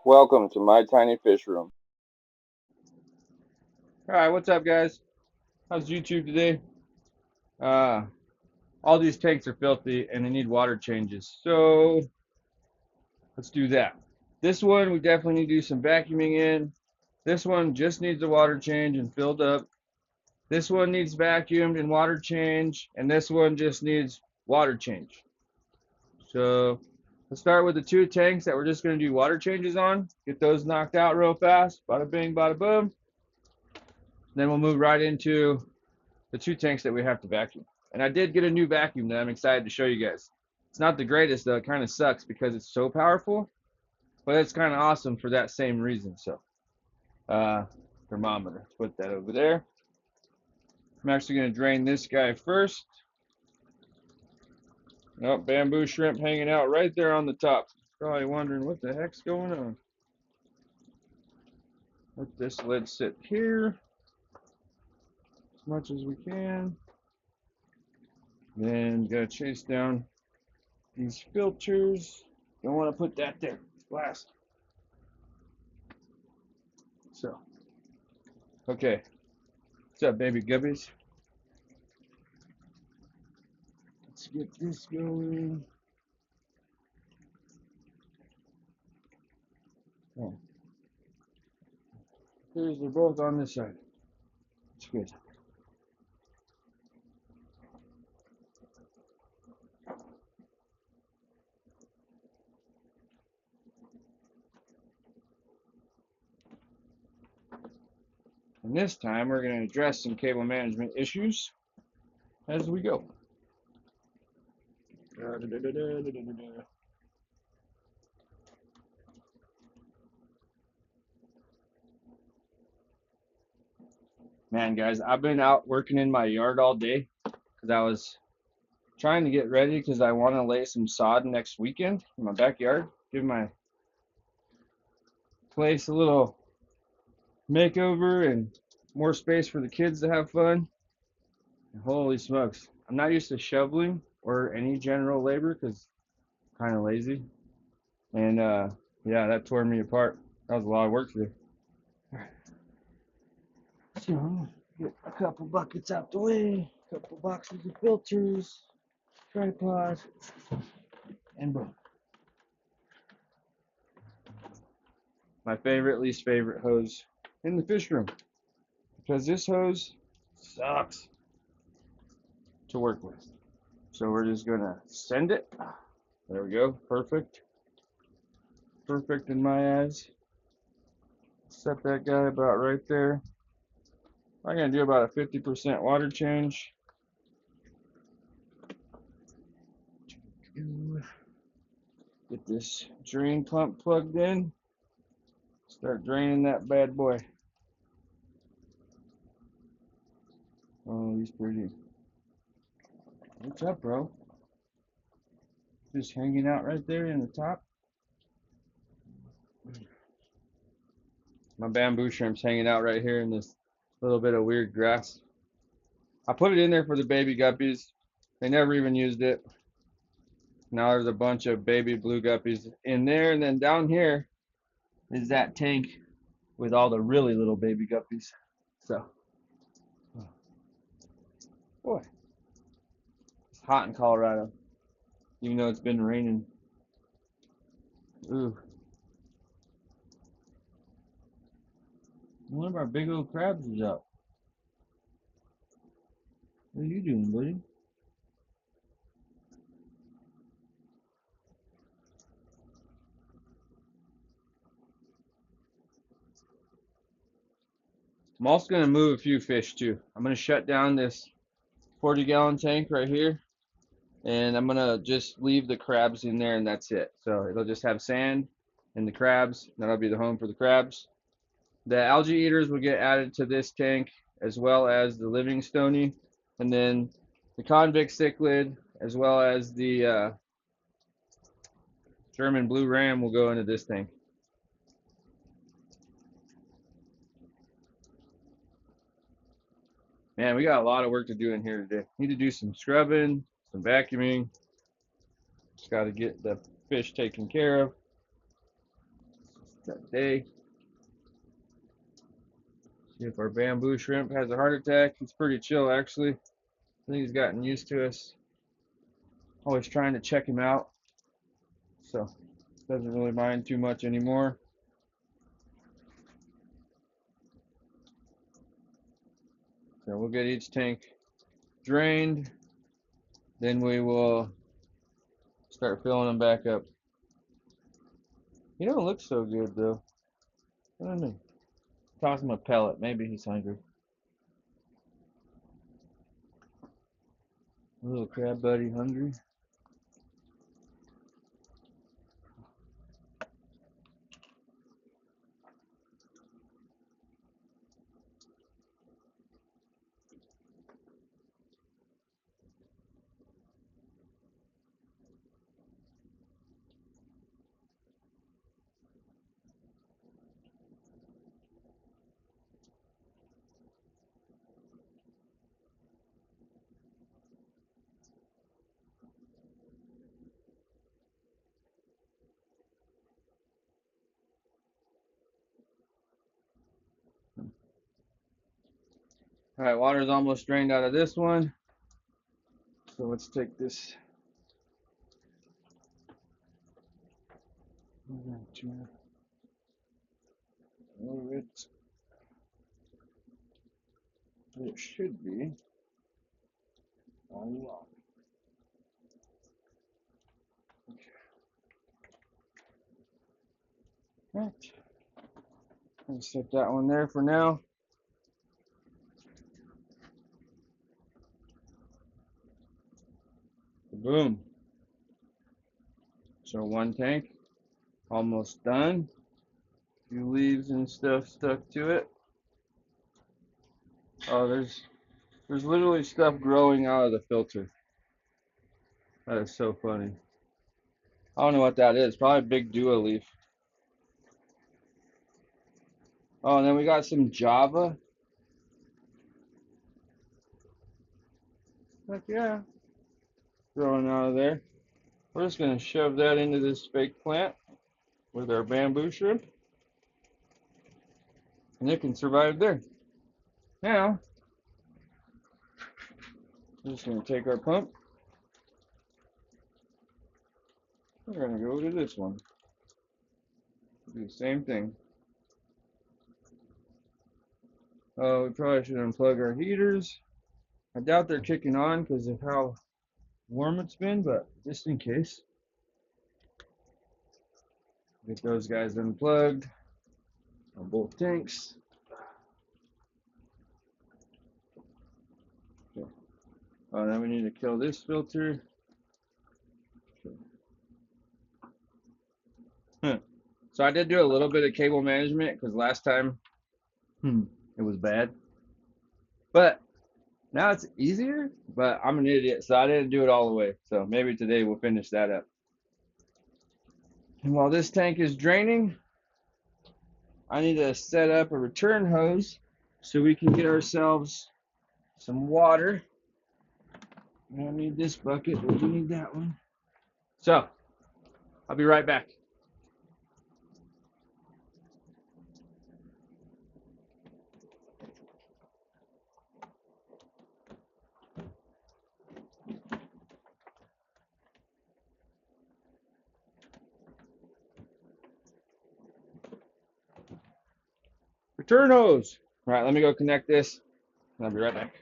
Welcome to my tiny fish room. Alright, what's up guys? How's YouTube today? Uh, all these tanks are filthy and they need water changes. So let's do that. This one we definitely need to do some vacuuming in. This one just needs a water change and filled up. This one needs vacuumed and water change. And this one just needs water change. So let's start with the two tanks that we're just going to do water changes on. Get those knocked out real fast. Bada bing, bada boom. Then we'll move right into the two tanks that we have to vacuum. And I did get a new vacuum that I'm excited to show you guys. It's not the greatest though, it kind of sucks because it's so powerful, but it's kind of awesome for that same reason. So, uh, thermometer, put that over there. I'm actually going to drain this guy first. Nope, bamboo shrimp hanging out right there on the top. Probably wondering what the heck's going on. Let this lid sit here as much as we can. Then gotta chase down these filters. Don't want to put that there. Blast. So, okay. What's up, baby guppies? Let's get this going. Oh, here's they're both on this side. It's good. And this time we're going to address some cable management issues as we go. Man, guys, I've been out working in my yard all day because I was trying to get ready because I want to lay some sod next weekend in my backyard. Give my place a little makeover and more space for the kids to have fun. And holy smokes, I'm not used to shoveling or any general labor because I'm kind of lazy. And yeah, that tore me apart. That was a lot of work today. So get a couple buckets out the way, a couple boxes of filters, tripod, and boom. My favorite, least favorite hose in the fish room because this hose sucks to work with. So we're just gonna send it. There we go. Perfect. Perfect in my eyes. Set that guy about right there. I'm gonna do about a 50% water change. Get this drain pump plugged in. Start draining that bad boy. Oh, he's pretty. What's up, bro? Just hanging out right there in the top. My bamboo shrimp's hanging out right here in this little bit of weird grass. I put it in there for the baby guppies. They never even used it. Now there's a bunch of baby blue guppies in there, and then down here is that tank with all the really little baby guppies. So, boy, it's hot in Colorado, even though it's been raining. Ooh, one of our big old crabs is up. What are you doing, buddy? I'm also going to move a few fish too. I'm going to shut down this 40-gallon tank right here, and I'm going to just leave the crabs in there, and that's it. So it'll just have sand and the crabs. That'll be the home for the crabs. The algae eaters will get added to this tank, as well as the living stony, and then the convict cichlid, as well as the German blue ram will go into this tank. Man, we got a lot of work to do in here today. Need to do some scrubbing, some vacuuming. Just got to get the fish taken care of. that day. See if our bamboo shrimp has a heart attack. He's pretty chill, actually. I think he's gotten used to us always trying to check him out, so doesn't really mind too much anymore. So we'll get each tank drained, then we will start filling them back up. He don't look so good though. I don't know. Toss him a pellet. Maybe he's hungry. Little crab buddy hungry. All right, water's almost drained out of this one. So let's take this. Move it. It should be on lock. Right. I'll set that one there for now. Boom. So one tank almost done. A few leaves and stuff stuck to it. Oh, there's literally stuff growing out of the filter. That is so funny. I don't know what that is. Probably a big Dua leaf. Oh, and then we got some Java. Heck yeah. Growing out of there. We're just going to shove that into this fake plant with our bamboo shrimp. And it can survive there. Now, we're just going to take our pump. We're going to go to this one. Do the same thing. Oh, we probably should unplug our heaters. I doubt they're kicking on because of how warm it's been, but just in case. Get those guys unplugged on both tanks. Okay. Oh, now we need to kill this filter. Huh. So I did do a little bit of cable management because last time it was bad. But now it's easier, but I'm an idiot, so I didn't do it all the way. So maybe today we'll finish that up. And while this tank is draining, I need to set up a return hose so we can get ourselves some water. We don't need this bucket, but we need that one. So, I'll be right back. Return hose. All right, let me go connect this, and I'll be right back.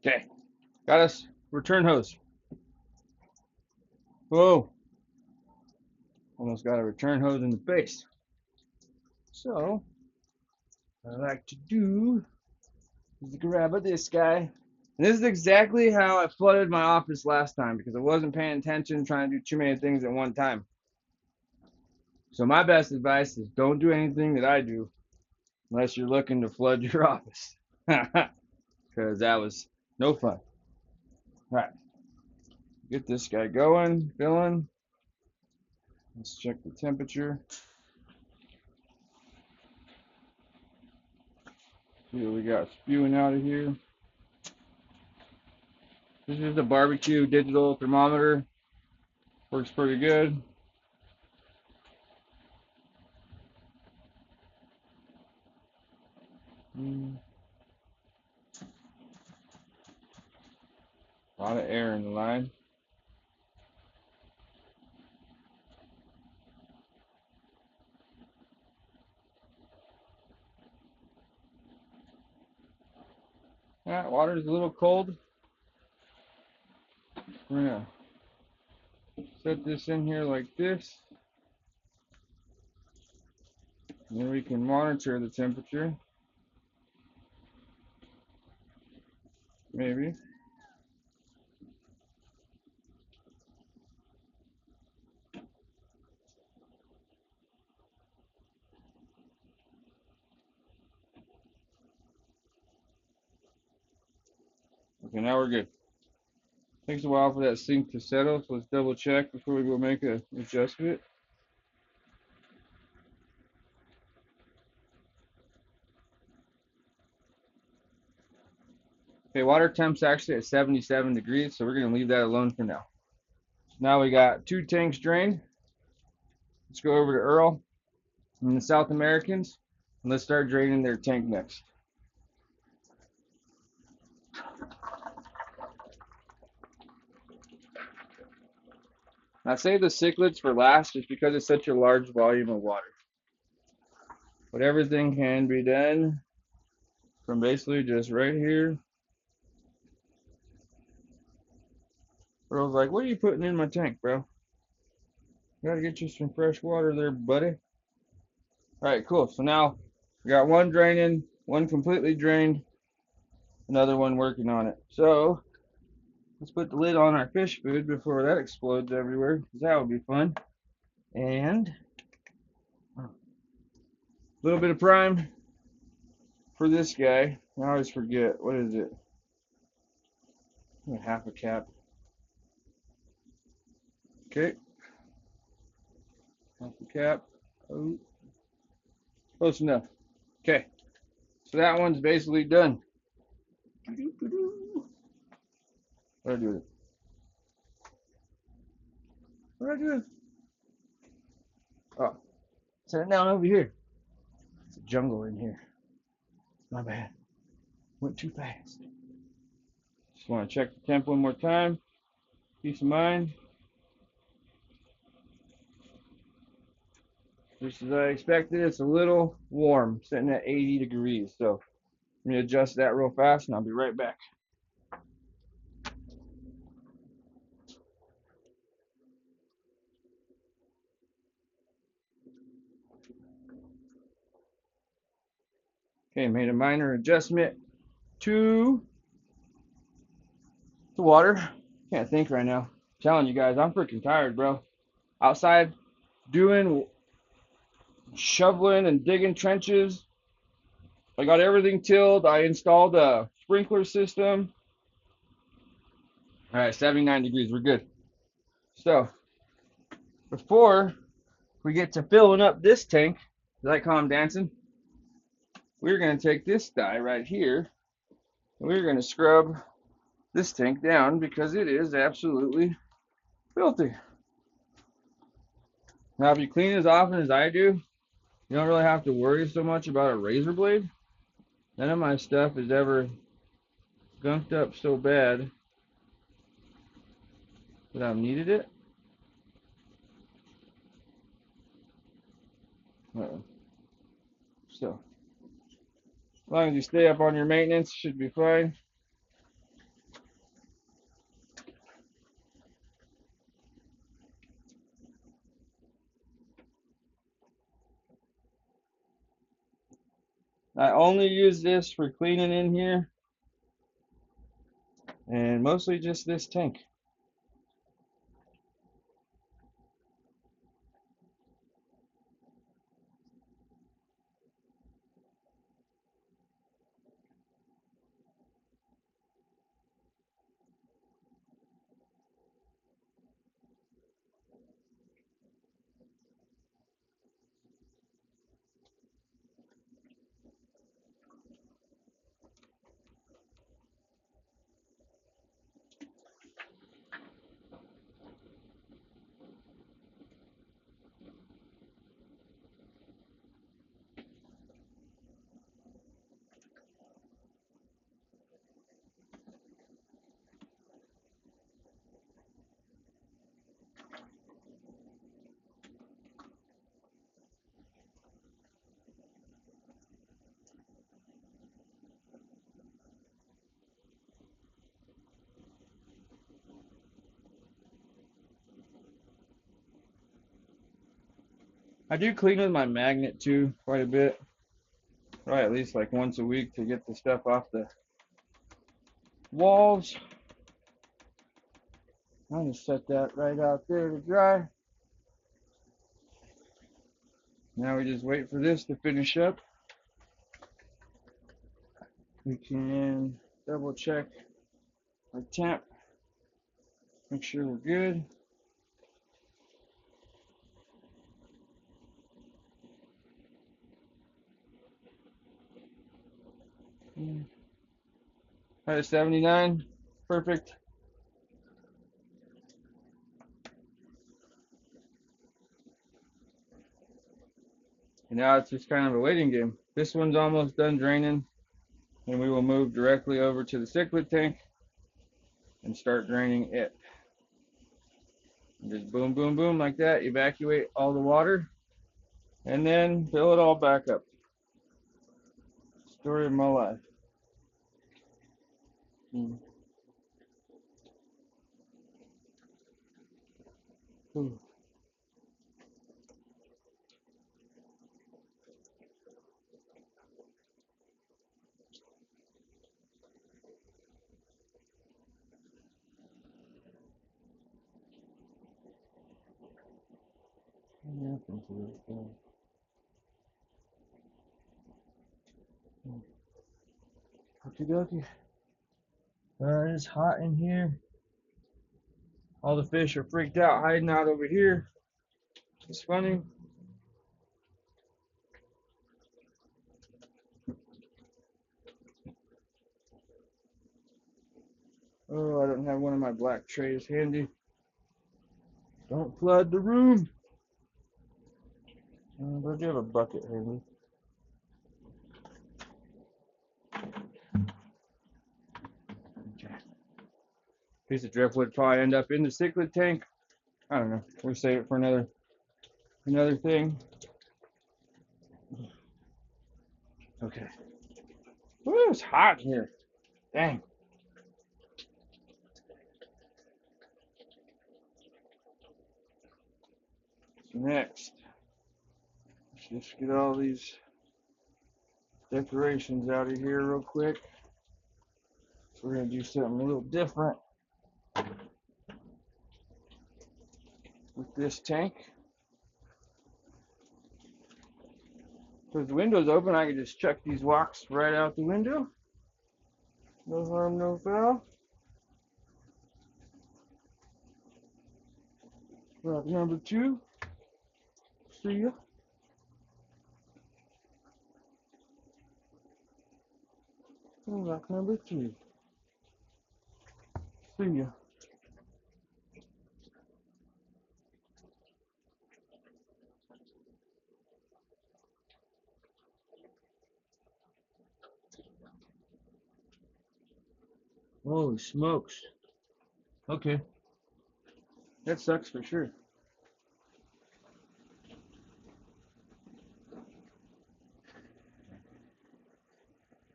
Okay, got us return hose. Whoa, almost got a return hose in the face. So, what I like to do is grab this guy. And this is exactly how I flooded my office last time because I wasn't paying attention, trying to do too many things at one time. So my best advice is don't do anything that I do unless you're looking to flood your office. Because that was no fun. All right, get this guy going, filling. Let's check the temperature. See what we got spewing out of here. This is the barbecue digital thermometer. Works pretty good. A lot of air in the line. Yeah, water's a little cold. We're gonna set this in here like this. And then we can monitor the temperature. Maybe. Okay, now we're good. Takes a while for that sink to settle, so let's double check before we go make an adjustment. Okay, water temp's actually at 77 degrees, so we're gonna leave that alone for now. Now we got 2 tanks drained. Let's go over to Earl and the South Americans, and let's start draining their tank next. I save the cichlids for last just because it's such a large volume of water. But everything can be done from basically just right here. Earl's like, what are you putting in my tank, bro? Gotta get you some fresh water there, buddy. Alright, cool. So now we got one draining, one completely drained, another one working on it. So let's put the lid on our fish food before that explodes everywhere, because that would be fun. And a little bit of prime for this guy. I always forget. What is it? Half a cap. Okay. Half a cap. Oh. Close enough. Okay. So that one's basically done. What do I do with it? What do I do with it? Oh. Set it down over here. It's a jungle in here. My bad. Went too fast. Just want to check the temp one more time. Peace of mind. Just as I expected, it's a little warm, sitting at 80 degrees. So let me adjust that real fast and I'll be right back. Okay, made a minor adjustment to the water. Can't think right now. I'm telling you guys, I'm freaking tired, bro. Outside doing shoveling and digging trenches. I got everything tilled. I installed a sprinkler system. All right, 79 degrees. We're good. So before we get to filling up this tank, you like how I'm dancing? We're going to take this die right here and we're going to scrub this tank down because it is absolutely filthy. Now, if you clean as often as I do, you don't really have to worry so much about a razor blade. None of my stuff is ever gunked up so bad that I've needed it. So, as long as you stay up on your maintenance, should be fine. I only use this for cleaning in here and mostly just this tank. I do clean with my magnet too quite a bit. Probably at least like once a week to get the stuff off the walls. I'm gonna set that right out there to dry. Now we just wait for this to finish up. We can double check our temp, make sure we're good. Right at 79, perfect. And now it's just kind of a waiting game. This one's almost done draining, and we will move directly over to the cichlid tank and start draining it. And just boom, boom, boom like that, evacuate all the water, and then fill it all back up. Story of my life. Ooh. What happened to this thing? Okie dokie. It's hot in here. All the fish are freaked out, hiding out over here. It's funny. Oh, I don't have one of my black trays handy. Don't flood the room. But I do have a bucket handy. Okay. Piece of driftwood probably end up in the cichlid tank. I don't know. We'll save it for another thing. Okay. Ooh, it's hot here. Dang. Next, let's just get all these decorations out of here real quick. So we're gonna do something a little different with this tank. So if the window's open, I can just chuck these rocks right out the window. No harm, no foul. Rock number 2. See ya. Rock number 3. See ya. Holy smokes. Okay. That sucks for sure.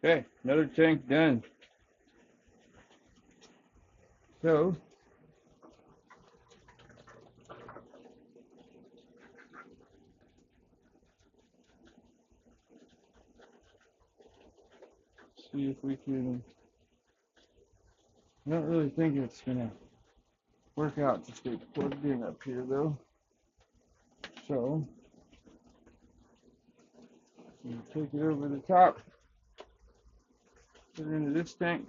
Okay, another tank done. So, see if we can. I don't really think it's gonna work out to stay plugged in up here though. So we'll take it over the top, put it into this tank.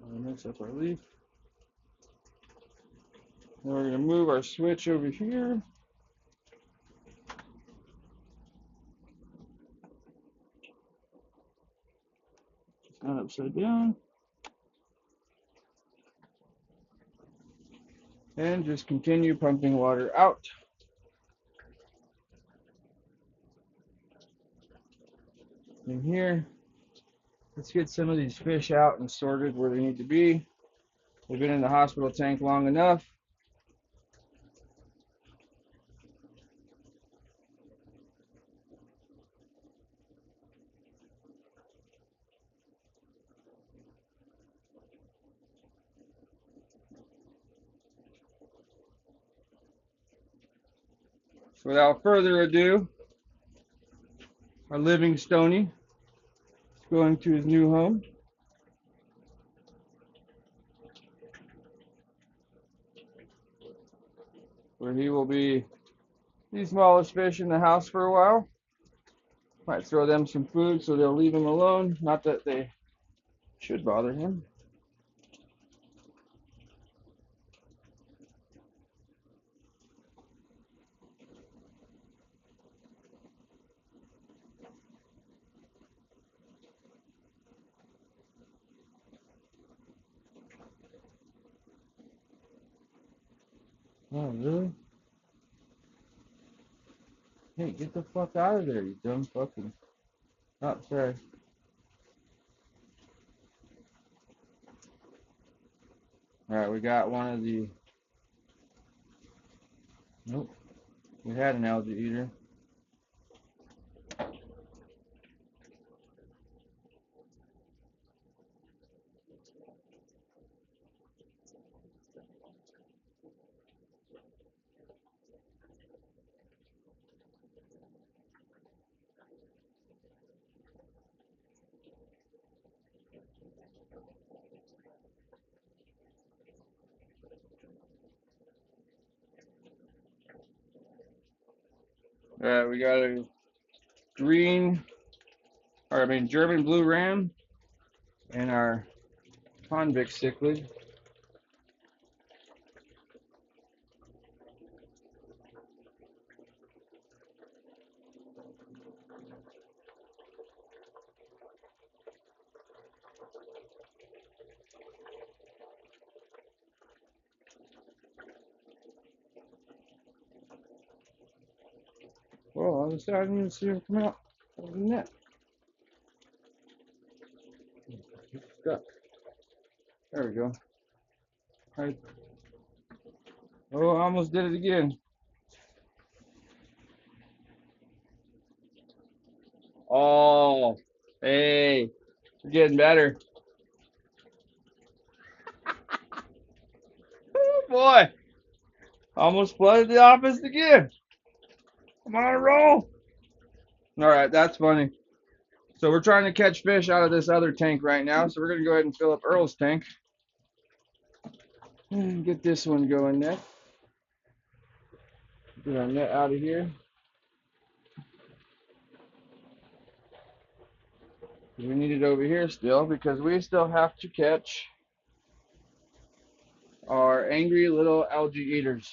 I'll mix up our leaf. Then we're gonna move our switch over here. It's not upside down. And just continue pumping water out. In here, let's get some of these fish out and sorted where they need to be. They've been in the hospital tank long enough. So without further ado, our living Stony is going to his new home. Where he will be the smallest fish in the house for a while. Might throw them some food so they'll leave him alone. Not that they should bother him. Oh, really? Hey, get the fuck out of there, you dumb fucking. Oh, sorry. Alright, we got one of the. Nope. We had an algae eater. Alright, we got a German blue ram and our convict cichlid. Well, all of a sudden, I didn't even see him come out of the net. He's stuck. There we go. Right. Oh, I almost did it again. Oh, hey, you're getting better. Oh boy, almost flooded the office again. I'm on a roll. All right, that's funny. So we're trying to catch fish out of this other tank right now. So we're gonna go ahead and fill up Earl's tank and get this one going next. Get our net out of here. We need it over here still because we still have to catch our angry little algae eaters.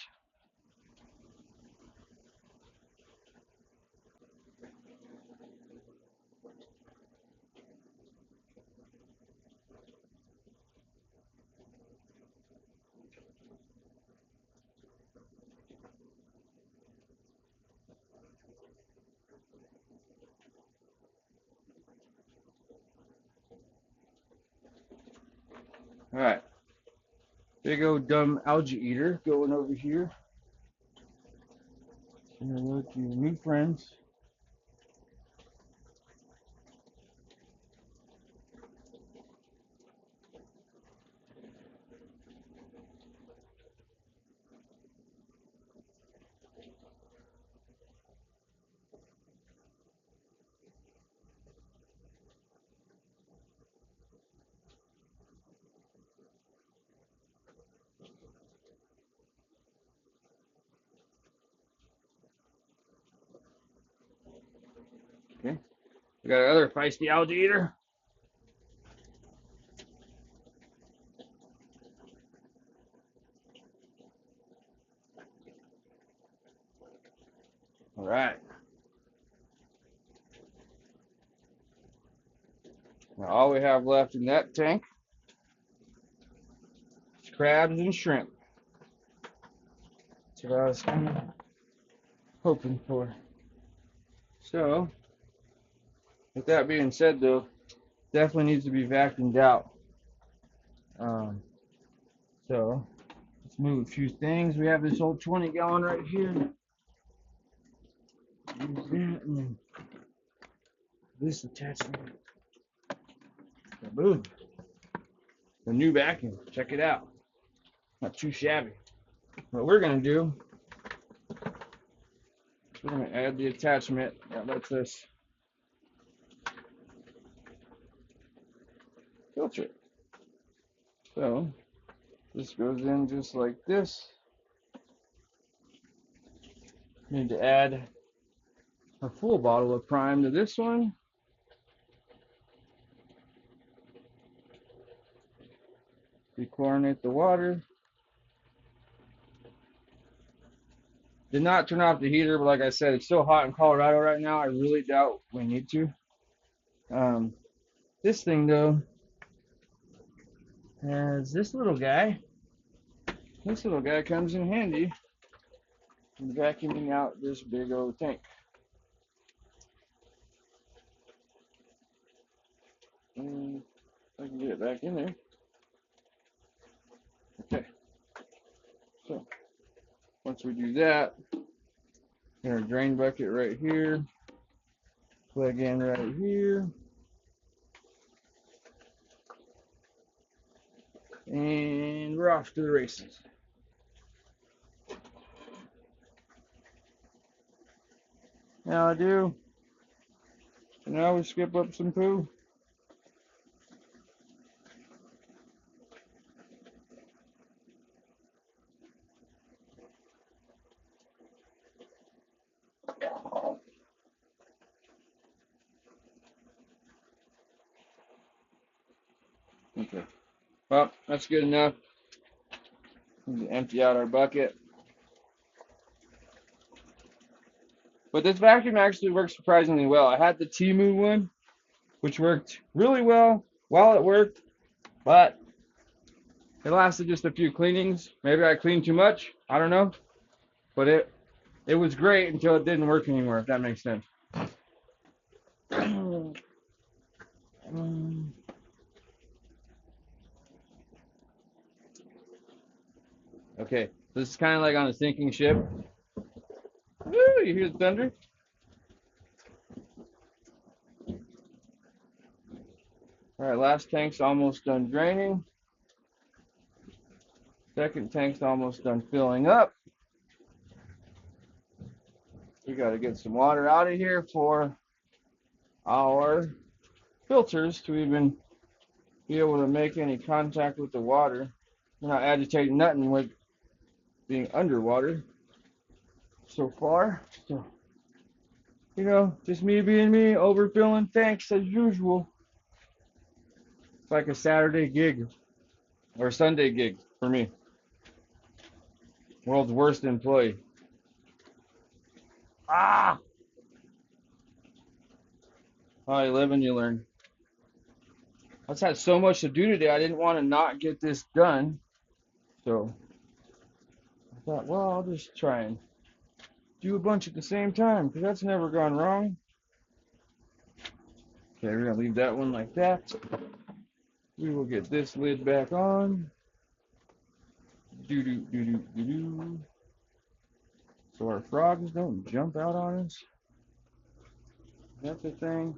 All right, big old dumb algae eater going over here. Say hello to your new friends. We got another feisty algae eater. All right. Now all we have left in that tank is crabs and shrimp. That's what I was kind of hoping for. So, with that being said, though, definitely needs to be vacuumed out. So, let's move a few things. We have this old 20-gallon right here. Use that and then this attachment. Boom. The new vacuum. Check it out. Not too shabby. What we're going to do is we're going to add the attachment that lets us filter it. So, this goes in just like this. Need to add a full bottle of prime to this one. Dechlorinate the water. Did not turn off the heater, but like I said, it's still hot in Colorado right now. I really doubt we need to. This thing, though, has this little guy. This little guy comes in handy in vacuuming out this big old tank. And I can get it back in there. Okay. So, once we do that, our drain bucket right here, plug in right here, and we're off to the races. Now I do. So now we skip up some poo. Okay. Well, that's good enough. We can empty out our bucket. But this vacuum actually works surprisingly well. I had the Temu one, which worked really well while it worked, but it lasted just a few cleanings. Maybe I cleaned too much. I don't know. But it was great until it didn't work anymore, if that makes sense. Okay, this is kind of like on a sinking ship. Woo, you hear the thunder? All right, last tank's almost done draining. Second tank's almost done filling up. We got to get some water out of here for our filters to even be able to make any contact with the water. We're not agitating nothing with being underwater so far. So, you know, just me being me, overfilling tanks as usual. It's like a Saturday gig or a Sunday gig for me. World's worst employee. Ah! Oh, you live and you learn. I just had so much to do today, I didn't want to not get this done. So I thought, well, I'll just try and do a bunch at the same time, because that's never gone wrong. Okay, we're going to leave that one like that. We will get this lid back on. Do-do-do-do-do-do. So our frogs don't jump out on us. That's the thing.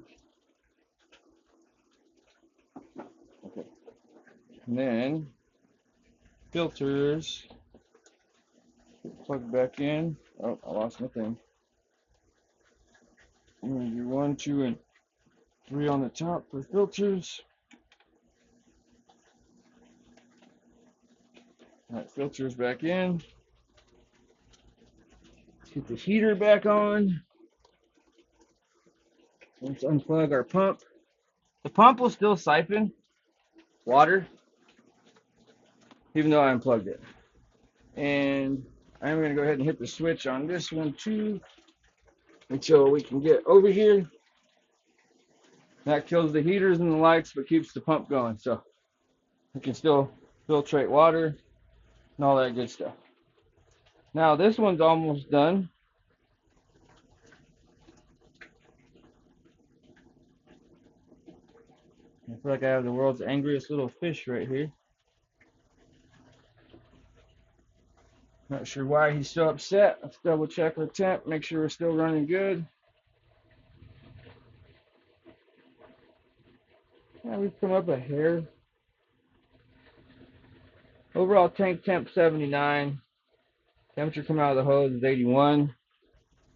Okay. And then filters. Plug back in. Oh, I lost my thing. I'm going to do 1, 2, and 3 on the top for filters. Alright, filters back in. Let's get the heater back on. Let's unplug our pump. The pump will still siphon water, even though I unplugged it. And I'm going to go ahead and hit the switch on this one too until we can get over here. That kills the heaters and the lights, but keeps the pump going. So we can still filtrate water and all that good stuff. Now this one's almost done. I feel like I have the world's angriest little fish right here. Not sure why he's so upset. Let's double check our temp, make sure we're still running good. Yeah, we've come up a hair. Overall tank temp 79. Temperature coming out of the hose is 81.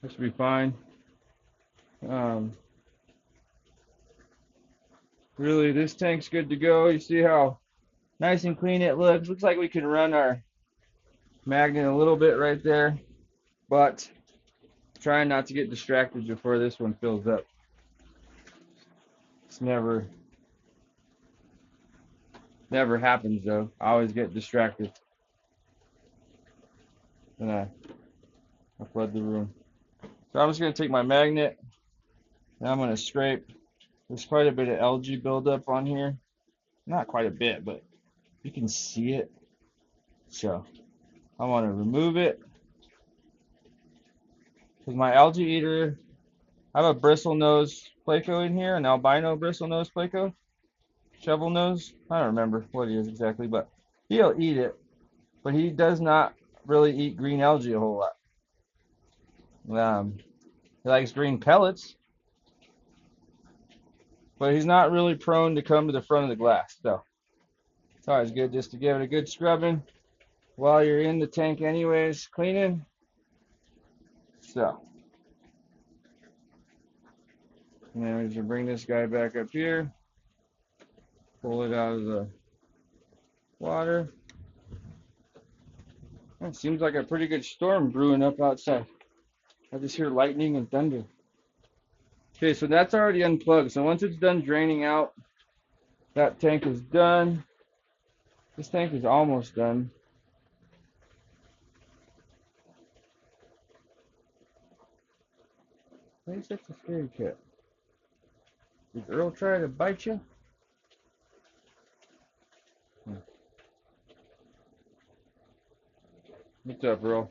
That should be fine. Really, this tank's good to go. You see how nice and clean it looks. Looks like we can run our magnet a little bit right there, but trying not to get distracted before this one fills up. It's never happens though. I always get distracted. And I flood the room. So I'm just going to take my magnet and I'm going to scrape. There's quite a bit of algae buildup on here. Not quite a bit, but you can see it. So I want to remove it. With my algae eater, I have a bristlenose pleco in here, an albino bristlenose pleco. Shovel nose. I don't remember what he is exactly, but he'll eat it. But he does not really eat green algae a whole lot. He likes green pellets, but he's not really prone to come to the front of the glass. So it's always good just to give it a good scrubbing while you're in the tank anyways, cleaning. So now we just bring this guy back up here, pull it out of the water. It seems like a pretty good storm brewing up outside. I just hear lightning and thunder. Okay, so that's already unplugged. So once it's done draining out, that tank is done. This tank is almost done. I think that's a scary cat. Did Earl try to bite you? What's up, Earl?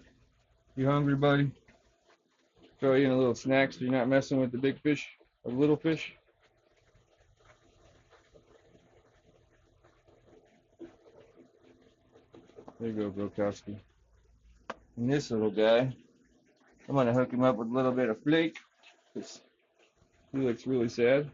You hungry, buddy? Throw you in a little snack so you're not messing with the big fish or little fish. There you go, Brokowski. And this little guy, I'm gonna hook him up with a little bit of flake because he looks really sad.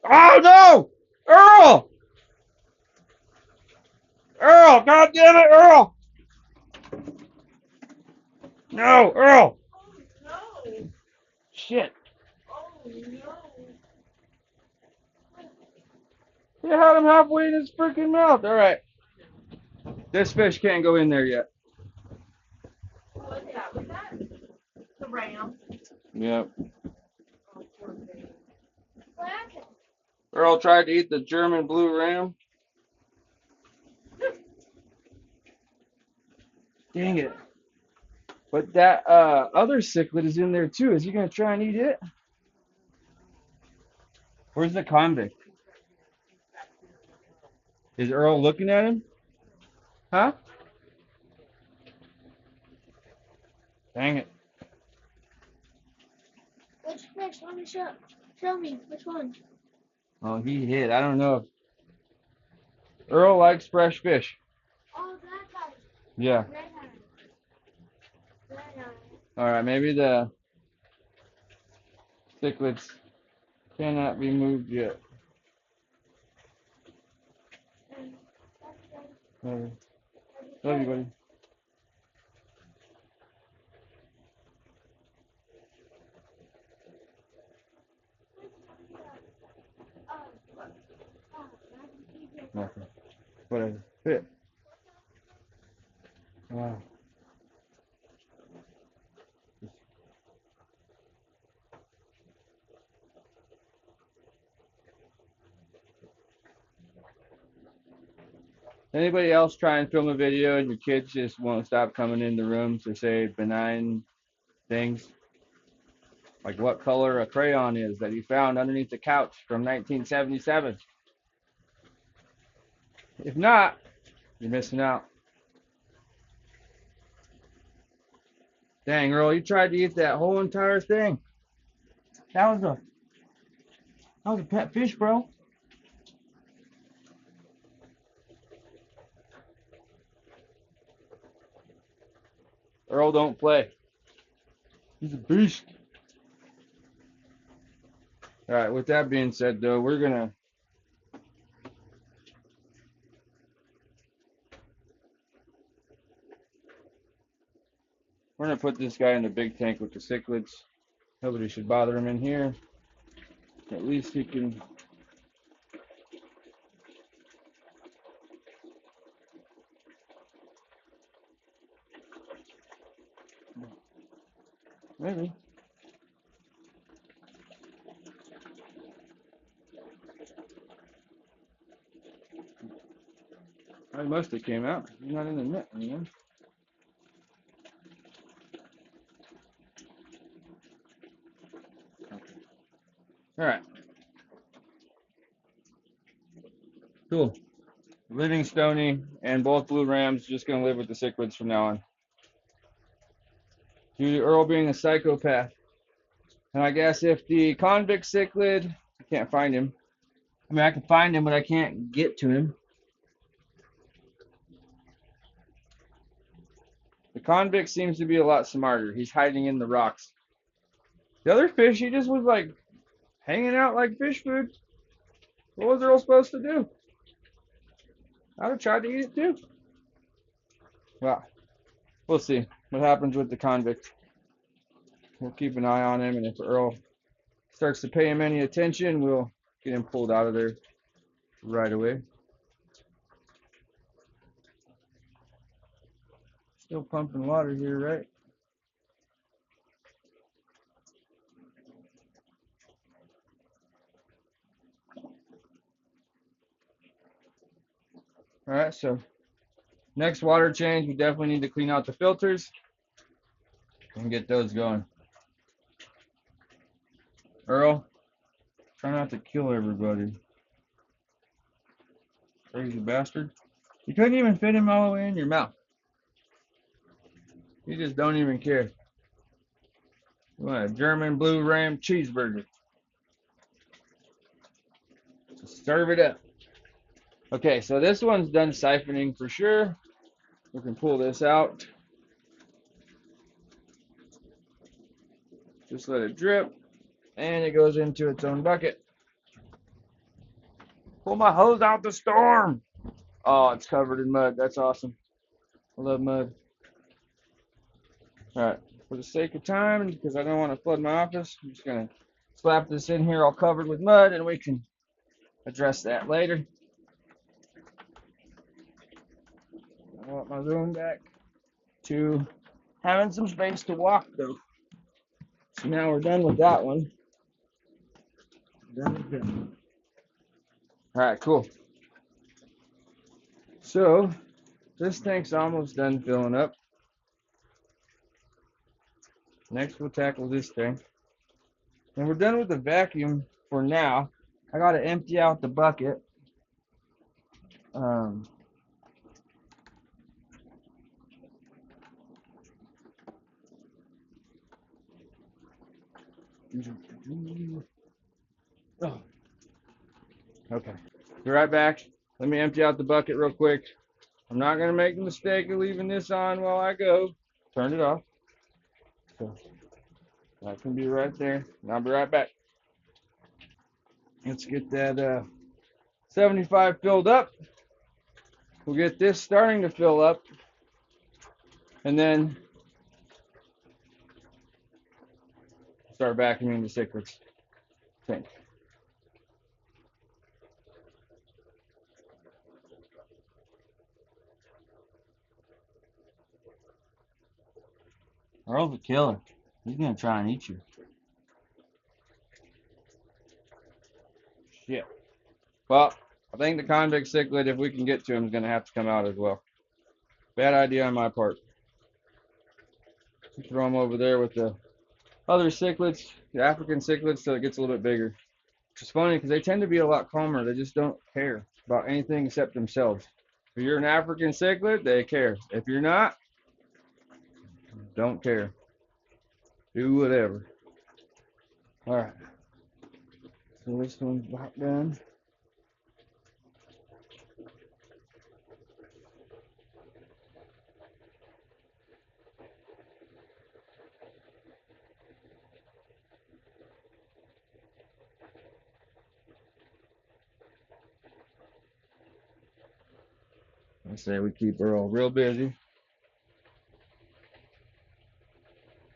Oh no! Earl! Earl! God damn it, Earl! No, Earl! No. Shit! Oh no. You had him halfway in his freaking mouth. All right, this fish can't go in there yet. What's that? What's that? The ram. Yep. Oh, poor thing. What happened? Earl tried to eat the German blue ram. Dang it. But that other cichlid is in there too. Is he gonna try and eat it? Where's the convict? Is Earl looking at him? Huh? Dang it. Which fish? Let me show me. Which one? Oh, he hit. I don't know. Earl likes fresh fish. Oh, that guy. Yeah. That guy. That guy. All right. Maybe the cichlids cannot be moved yet. Love you, buddy. Anybody else try and film a video and your kids just won't stop coming in the room to say benign things? Like what color a crayon is that he found underneath the couch from 1977. If not, you're missing out. Dang, Earl, you tried to eat that whole entire thing. That was a pet fish, bro. Earl don't play. He's a beast. All right, with that being said, though, we're gonna put this guy in the big tank with the cichlids. Nobody should bother him in here. At least he can. Maybe. I must have came out. He's not in the net anymore. All right. Cool. Living Stony and both blue rams just gonna live with the cichlids from now on. Due to Earl being a psychopath. And I guess if the convict cichlid, I can't find him. I mean, I can find him, but I can't get to him. The convict seems to be a lot smarter. He's hiding in the rocks. The other fish, he just was like hanging out like fish food. What was Earl supposed to do? I'd have tried to eat it too. Well, we'll see what happens with the convict. We'll keep an eye on him, and if Earl starts to pay him any attention, we'll get him pulled out of there right away. Still pumping water here, right? All right, so next water change, we definitely need to clean out the filters and get those going. Earl, try not to kill everybody. Crazy bastard. You couldn't even fit him all the way in your mouth. You just don't even care. You want a German blue ram cheeseburger. Just serve it up. Okay, so this one's done siphoning for sure. We can pull this out. Just let it drip, and it goes into its own bucket. Pull my hose out the storm. Oh, it's covered in mud. That's awesome. I love mud. All right, for the sake of time, because I don't want to flood my office, I'm just going to slap this in here all covered with mud, and we can address that later. I want my room back to having some space to walk, though. So now we're done with that one. Done. All right, cool. So this tank's almost done filling up. Next, we'll tackle this thing. And we're done with the vacuum for now. I got to empty out the bucket. Oh. Okay. Be right back. Let me empty out the bucket real quick. I'm not going to make the mistake of leaving this on while I go. Turn it off. So that can be right there. And I'll be right back. Let's get that 75 filled up. We'll get this starting to fill up. And then start vacuuming the cichlids. Okay. Earl's a killer. He's gonna try and eat you. Shit. Well, I think the convict cichlid, if we can get to him, is going to have to come out as well. Bad idea on my part. Throw him over there with the other cichlids, the African cichlids, so it gets a little bit bigger. Which is funny because they tend to be a lot calmer. They just don't care about anything except themselves. If you're an African cichlid, they care. If you're not, don't care. Do whatever. All right. So this one's about done. I say we keep Earl real busy.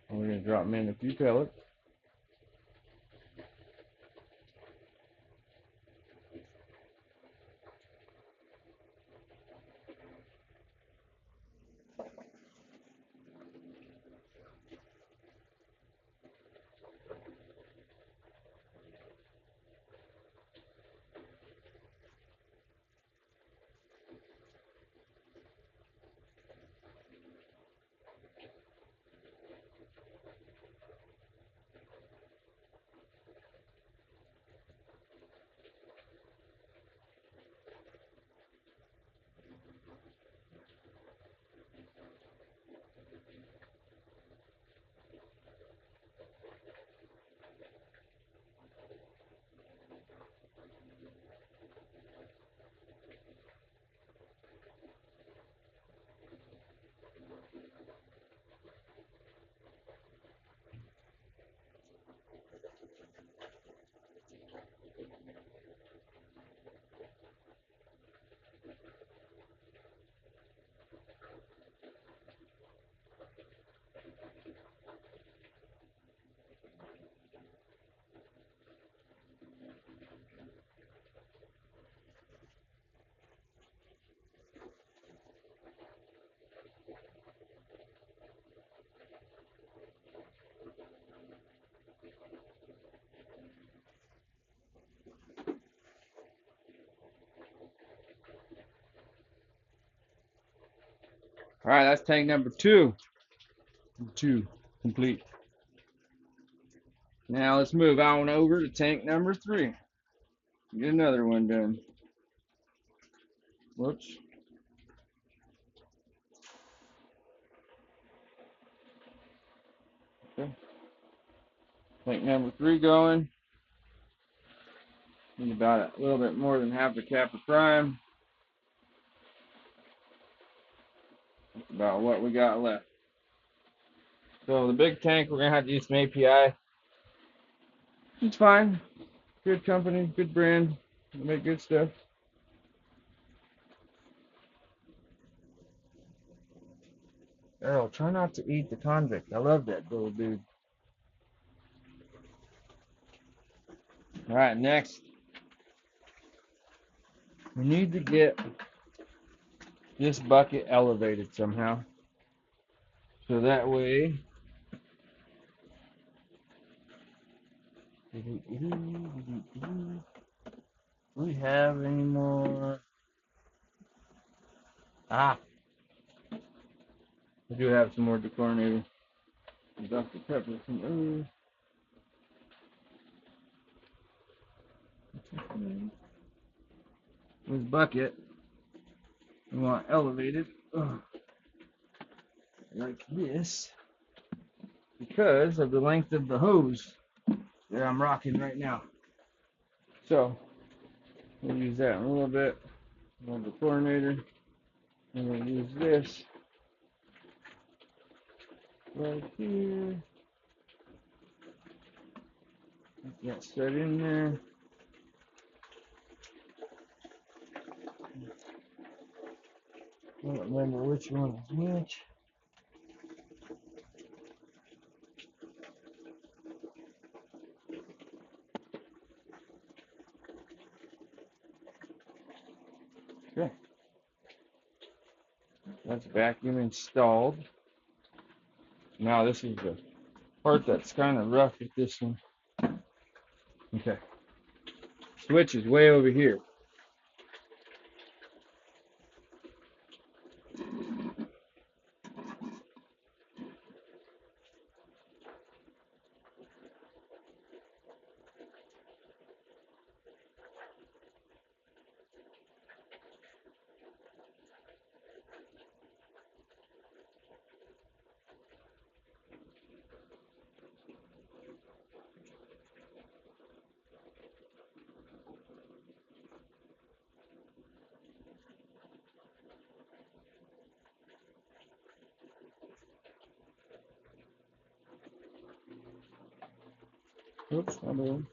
And we're going to drop him in a few pellets. All right, that's tank number 2. 2 complete. Now let's move on over to tank number 3. Get another one done. Whoops. Okay. Tank number 3 going. Need about a little bit more than half a cap of prime. That's about what we got left. So the big tank, we're gonna have to use some API. It's fine. Good company, good brand. They make good stuff. Earl, try not to eat the convict. I love that little dude. All right, next. We need to get this bucket elevated somehow. So that way, do we have any more? I do have some more dechlorinator. Dr. Pepper from earlier. This bucket, we want elevated like this because of the length of the hose that I'm rocking right now. So we'll use that in a little bit. More dechlorinator. And we'll use this right here. Get that set in there. I don't remember which one is which. Okay. That's vacuum installed. Now this is the part that's kind of rough with this one. Okay. Switch is way over here. Oops, my bad.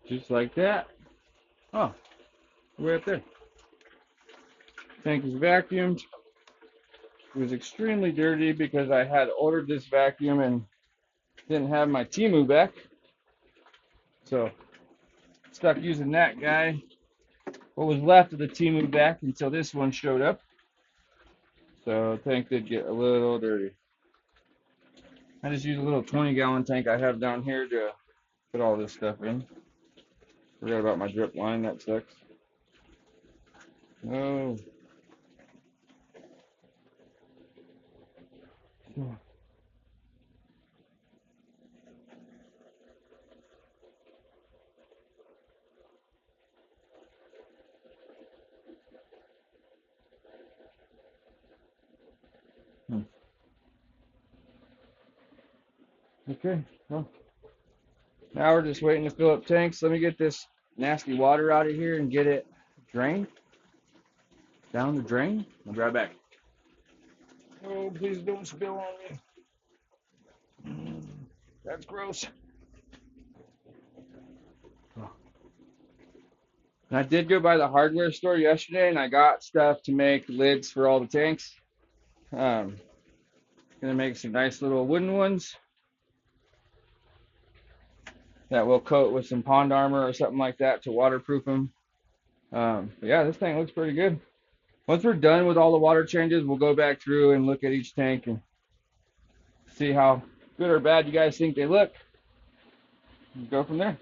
Just like that. Oh, way up there. Tank is vacuumed. It was extremely dirty because I had ordered this vacuum and didn't have my Temu back. So, stuck using that guy. What was left of the Temu back until this one showed up. So, the tank did get a little dirty. I just use a little 20-gallon tank I have down here to put all this stuff in. Forgot about my drip line, that sucks. Oh. Okay, well, now we're just waiting to fill up tanks. Let me get this nasty water out of here and get it drained. Down the drain. I'll be right back. Oh, please don't spill on me. That's gross. Oh. And I did go by the hardware store yesterday and I got stuff to make lids for all the tanks. Gonna make some nice little wooden ones that we'll coat with some pond armor or something like that to waterproof them. But yeah, this tank looks pretty good. Once we're done with all the water changes, we'll go back through and look at each tank and see how good or bad you guys think they look. And go from there.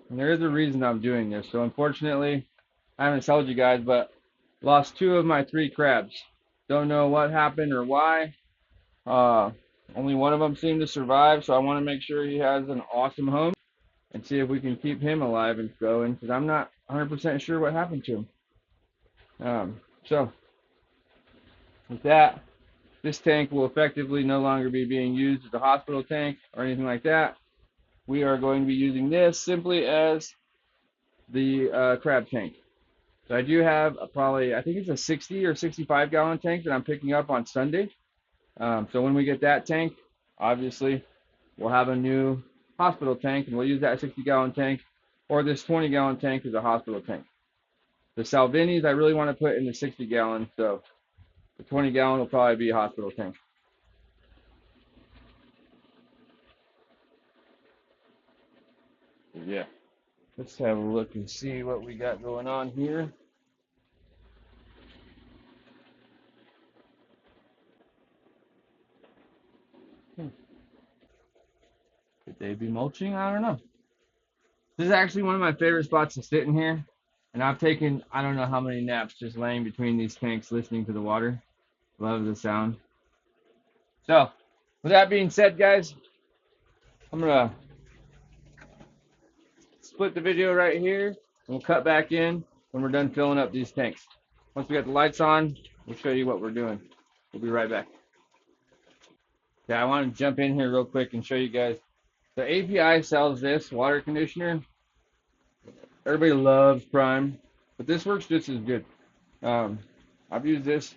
And there is a reason I'm doing this. So unfortunately, I haven't told you guys, but lost 2 of my 3 crabs. Don't know what happened or why. Only one of them seemed to survive, so I want to make sure he has an awesome home and see if we can keep him alive and going, because I'm not 100% sure what happened to him. So with that, this tank will effectively no longer be being used as a hospital tank or anything like that. We are going to be using this simply as the crab tank. So I do have probably, I think it's a 60 or 65 gallon tank that I'm picking up on Sunday. So when we get that tank, obviously we'll have a new hospital tank and we'll use that 60-gallon tank or this 20-gallon tank as a hospital tank. The Salvinis I really want to put in the 60-gallon, so the 20-gallon will probably be a hospital tank. Yeah, let's have a look and see what we got going on here. Could they be mulching? I don't know. This is actually one of my favorite spots to sit in here. And I've taken, I don't know how many naps just laying between these tanks listening to the water. Love the sound. So, with that being said, guys, I'm going to split the video right here. And we'll cut back in when we're done filling up these tanks. Once we got the lights on, we'll show you what we're doing. We'll be right back. Yeah, I want to jump in here real quick and show you guys. The API sells this water conditioner. Everybody loves Prime, but this works just as good. I've used this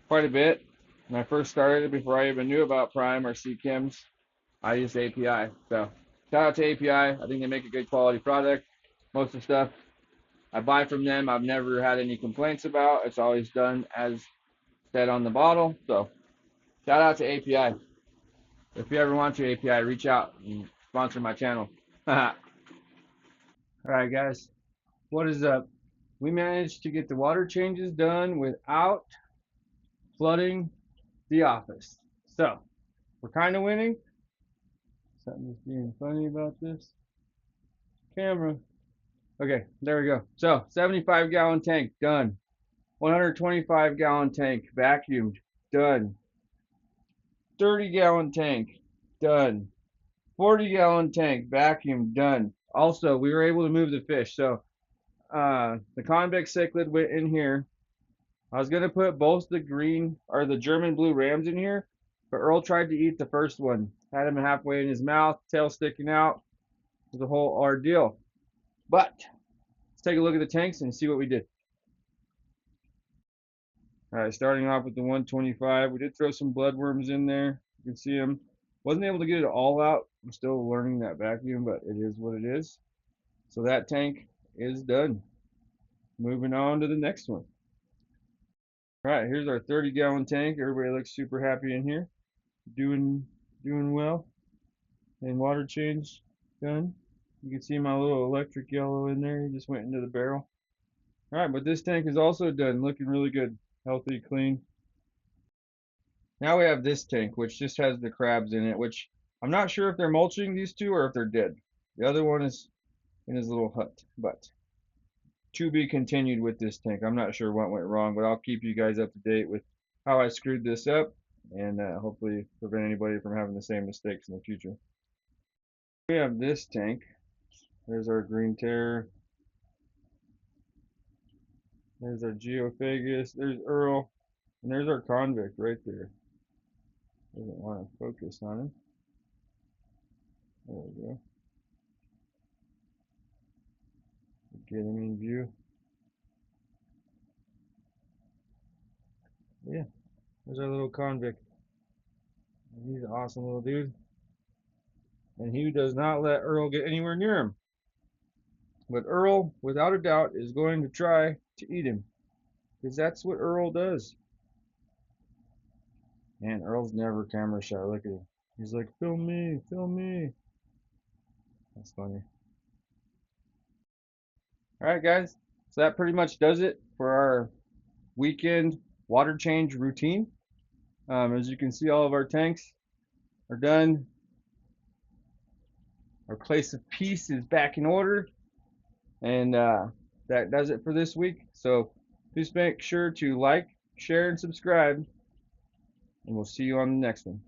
quite a bit. When I first started, before I even knew about Prime or CChems, I used API. So shout out to API. I think they make a good quality product. Most of the stuff I buy from them, I've never had any complaints about. It's always done as said on the bottle. So shout out to API. If you ever want your API, reach out and sponsor my channel. All right, guys, what is up? We managed to get the water changes done without flooding the office. So we're kind of winning. Something's being funny about this camera. Okay, there we go. So 75-gallon tank done. 125-gallon tank vacuumed done. 30-gallon tank done. 40-gallon tank vacuumed done. Also, we were able to move the fish. So the convex cichlid went in here. I was gonna put both the green or the German blue rams in here, but Earl tried to eat the first one. Had him halfway in his mouth, tail sticking out. It was a whole ordeal. But let's take a look at the tanks and see what we did. All right, starting off with the 125, we did throw some bloodworms in there. You can see them. Wasn't able to get it all out. I'm still learning that vacuum, but it is what it is. So that tank is done. Moving on to the next one. All right, here's our 30-gallon tank. Everybody looks super happy in here. Doing well. And water change done. You can see my little electric yellow in there. He just went into the barrel. All right, but this tank is also done. Looking really good. Healthy, clean. Now we have this tank, which just has the crabs in it, which I'm not sure if they're mulching these two or if they're dead. The other one is in his little hut, but to be continued with this tank. I'm not sure what went wrong, but I'll keep you guys up to date with how I screwed this up and hopefully prevent anybody from having the same mistakes in the future. We have this tank. There's our green terror. There's our geophagus. There's Earl. And there's our convict right there. Doesn't want to focus on him. There we go. Get him in view. Yeah, there's our little convict. He's an awesome little dude. And he does not let Earl get anywhere near him. But Earl, without a doubt, is going to try to eat him. Because that's what Earl does. And Earl's never camera shy. Look at him. He's like, film me, film me. That's funny. Alright guys, so that pretty much does it for our weekend water change routine. As you can see, all of our tanks are done. Our place of peace is back in order. And that does it for this week. So please make sure to like, share, and subscribe. And we'll see you on the next one.